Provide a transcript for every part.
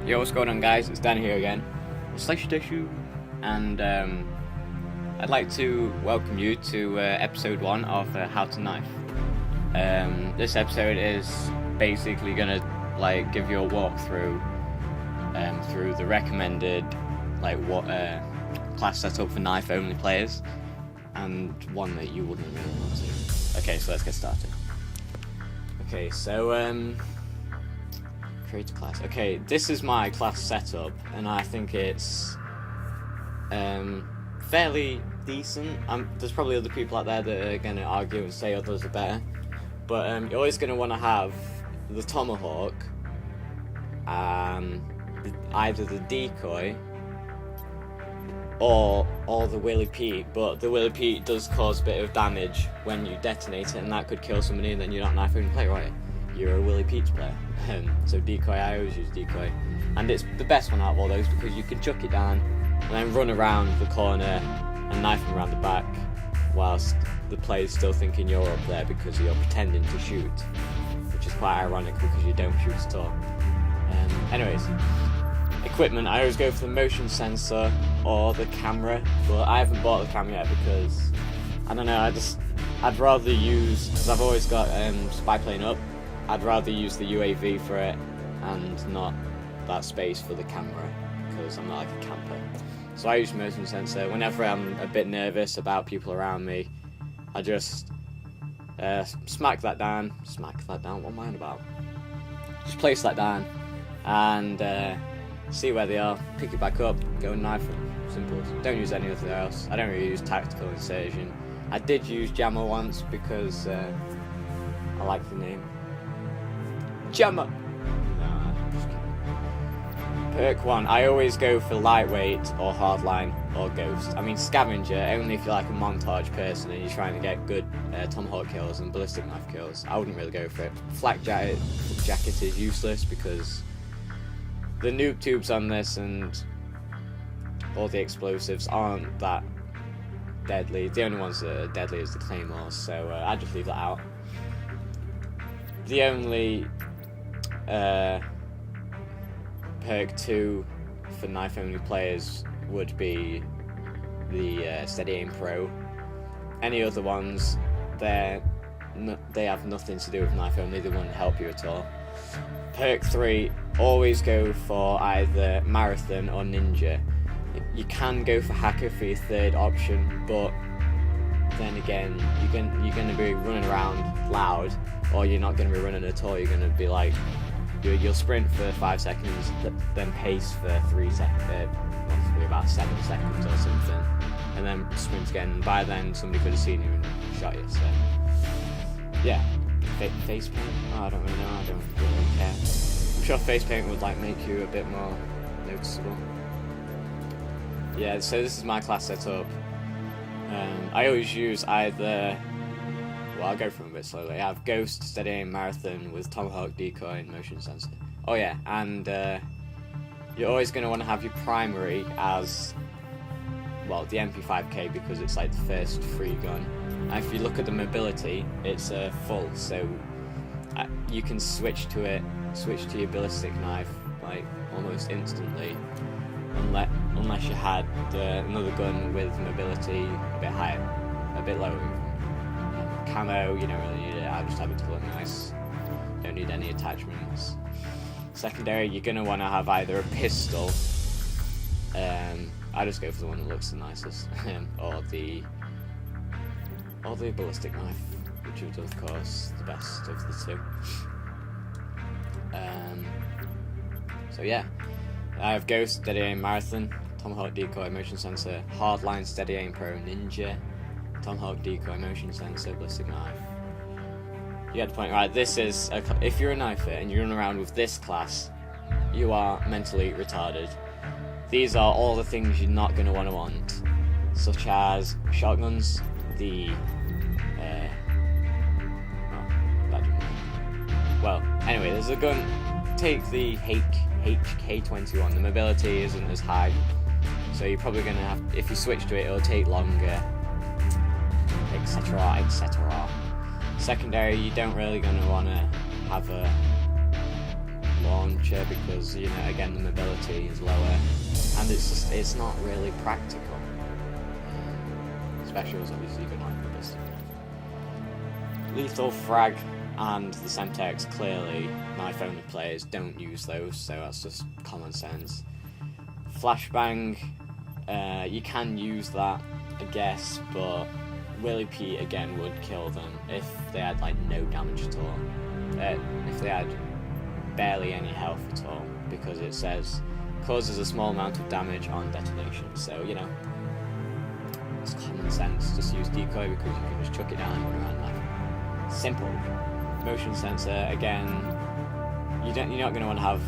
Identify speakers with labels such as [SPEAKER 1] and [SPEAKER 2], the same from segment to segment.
[SPEAKER 1] Yo, what's going on, guys? It's Dan here again, Slashy Tissue, and I'd like to welcome you to episode 1 of How to Knife. This episode is basically gonna give you a walkthrough through the recommended class setup for knife only players, and one that you wouldn't really want to. Okay, so let's get started. Okay, so create a class. Okay, this is my class setup, and I think it's fairly decent. There's probably other people out there that are going to argue and say others are better, but you're always going to want to have the tomahawk, either the decoy or the Willy Pete, but the Willy Pete does cause a bit of damage when you detonate it, and that could kill somebody, and then you're not knife only player, right? You're a Willy Pete player. So decoy, I always use decoy, and it's the best one out of all those because you can chuck it down and then run around the corner and knife them around the back whilst the player's still thinking you're up there because you're pretending to shoot, which is quite ironic because you don't shoot at all. Anyways, equipment, I always go for the motion sensor or the camera, but I haven't bought the camera yet because, I don't know, I'd rather use, because I've always got spy plane up, I'd rather use the UAV for it and not that space for the camera because I'm not like a camper. So I use motion sensor. Whenever I'm a bit nervous about people around me, I just smack that down, what am I on about? Just place that down and see where they are, pick it back up, go and knife them. Simple. Don't use anything else. I don't really use tactical insertion. I did use jammer once because I like the name. Jammer! No, just kidding. Perk 1, I always go for lightweight or hardline or ghost. I mean scavenger, only if you're like a montage person and you're trying to get good tomahawk kills and ballistic knife kills. I wouldn't really go for it. Flak jacket is useless because the noob tubes on this and all the explosives aren't that deadly. The only ones that are deadly is the claymores, so I just leave that out. The only perk 2 for knife only players would be the Steady Aim Pro. Any other ones, they have nothing to do with knife only, they wouldn't help you at all. Perk 3, always go for either Marathon or Ninja. You can go for Hacker for your third option, but then again, you're going to be running around loud, or you're not going to be running at all. You're going to be you'll sprint for 5 seconds, then pace for 3 seconds, possibly about 7 seconds or something, and then sprint again. And by then, somebody could have seen you and shot you. So, yeah, face paint. Oh, I don't really know. I don't really care. I'm sure face paint would make you a bit more noticeable. Yeah, so this is my class setup. I always use either, I'll go through them a bit slowly. I have Ghost, Steady Aim, Marathon with Tomahawk, Decoy, and Motion Sensor. Oh yeah, and you're always going to want to have your primary as, the MP5K because it's the first free gun. And if you look at the mobility, it's full, so you can switch to your ballistic knife almost instantly. Unless you had another gun with mobility a bit higher, a bit lower. Camo, you don't really need it. I just have it to look nice. Don't need any attachments. Secondary, you're going to want to have either a pistol, I just go for the one that looks the nicest, or the ballistic knife, which is of course the best of the two. So yeah. I have Ghost, Steady Aim, Marathon, Tomahawk, Decoy, Motion Sensor, Hardline, Steady Aim Pro, Ninja, Tomahawk, Decoy, Motion Sensor, ballistic knife. You get the point, right? This is, if you're a knifer and you run around with this class, you are mentally retarded. These are all the things you're not going to want, such as shotguns, anyway, there's a gun, take the HK21, the mobility isn't as high, so you're probably going to have, if you switch to it, it'll take longer, etc. Secondary, you don't really going to want to have a launcher because, you know, again, the mobility is lower, and it's not really practical. Specials, obviously, you can like with this. Lethal Frag and the Semtex, clearly, knife-only players don't use those, so that's just common sense. Flashbang, you can use that, I guess, but Willie Pete again would kill them if they had like no damage at all. If they had barely any health at all, because it says causes a small amount of damage on detonation. So, you know, it's common sense. Just use decoy because you can just chuck it down and run around like simple. Motion sensor, again, you're not going to want to have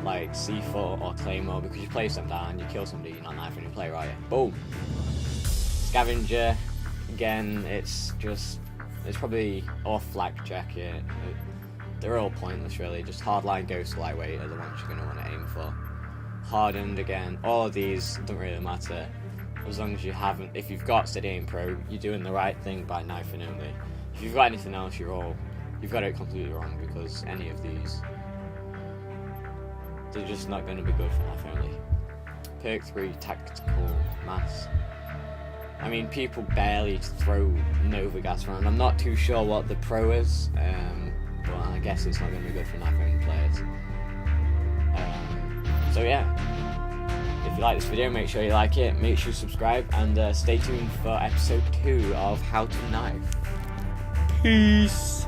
[SPEAKER 1] like C4 or Claymore because you place them down, you kill somebody, you're not knife when you play, right? Boom! Scavenger, again, it's probably, or Flak Jacket, they're all pointless really, just Hardline, Ghost, Lightweight are the ones you're going to want to aim for. Hardened, again, all of these don't really matter, as long as you haven't, if you've got Steady Aim Pro, you're doing the right thing by knifing only. If you've got anything else, you've got it completely wrong, because any of these, they're just not going to be good for knife only. Perk 3, Tactical Mass. I mean, people barely throw Nova Gas around. I'm not too sure what the pro is, but I guess it's not going to be good for knife only players. So yeah, if you like this video, make sure you like it, make sure you subscribe, and stay tuned for episode 2 of How to Knife. Peace!